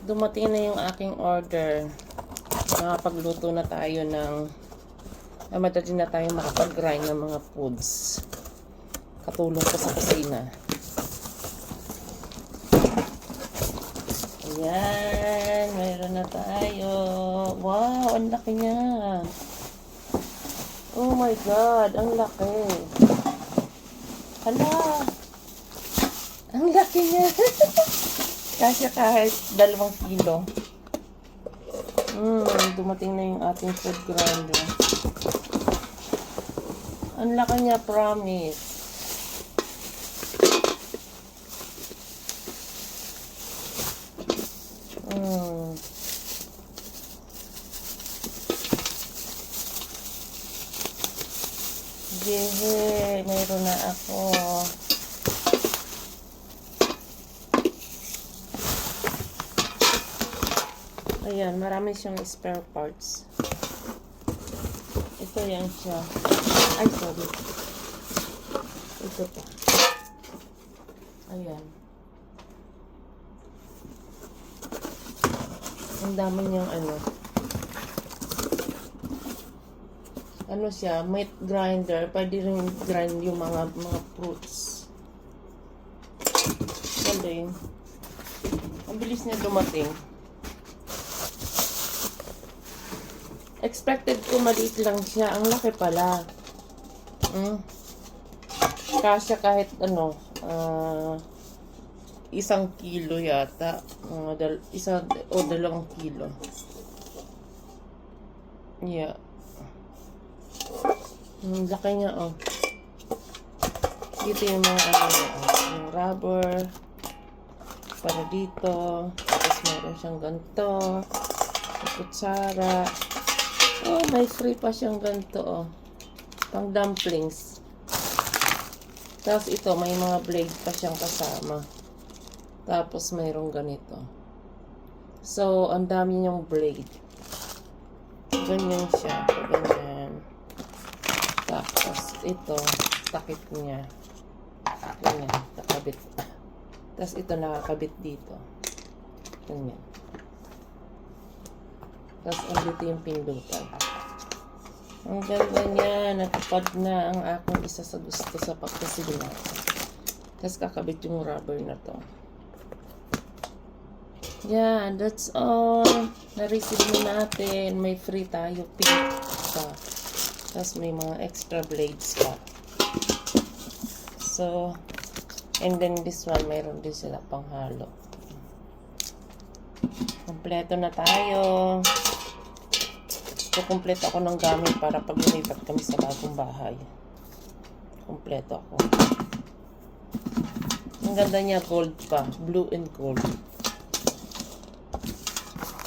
Dumating na yung aking order. Nakapagluto na tayo ng madali na tayo makapag-grind ng mga foods. Katulong ko sa kusina. Ayan, mayroon na tayo. Wow, ang laki niya. Oh my God, ang laki. Hala, ang laki niya. Kasi kahit 2 kilo. Dumating na yung ating food grinder. Ang laki niya, promise. Yehe, mayroon na ako. Ayan, marami siyang spare parts. Ito yan siya. Ay, sorry. Ito pa. Ayan. Ang dami niyang ano siya, meat grinder. Pwede rin grind yung mga fruits. Galing. Ang bilis niya dumating. Expected ko maliit lang siya. Ang laki pala. Kasya kahit 1 kilo yata. 1 o 2 kilo. Yeah. Ang laki niya, oh. Dito yung mga yung rubber. Para dito. Tapos meron siyang ganito. Kutsara. Oh, may free pa siyang ganito, oh. Pang dumplings. Tapos ito, may mga blade pa siyang kasama. Tapos mayroong ganito. So, ang dami niyang blade. Ganyan siya. Ganyan. Tapos, ito, takip niya. Ganyan, nakabit. Tapos ito, nakakabit dito. Ganyan. Tapos, andito yung pindutan. Ang ganda niya. Natupad na ang aking isa sa gusto sa pagkasilina. Tapos, kakabit yung rubber na to. Yeah, that's all. Na-receive na natin. May free tayo. Pink pa. Tapos, may mga extra blades pa. So, and then this one, mayroon din sila panghalo. Kompleto na tayo. Kumpleto ako ng gamit para pag lumipat kami sa bagong bahay. Kompleto ako. Ang ganda niya, gold pa. Blue and gold.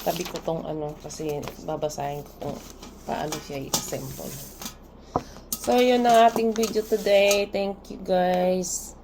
Tabi ko tong kasi babasahin ko kung paano siya i-assemble. So, yun ang ating video today. Thank you guys.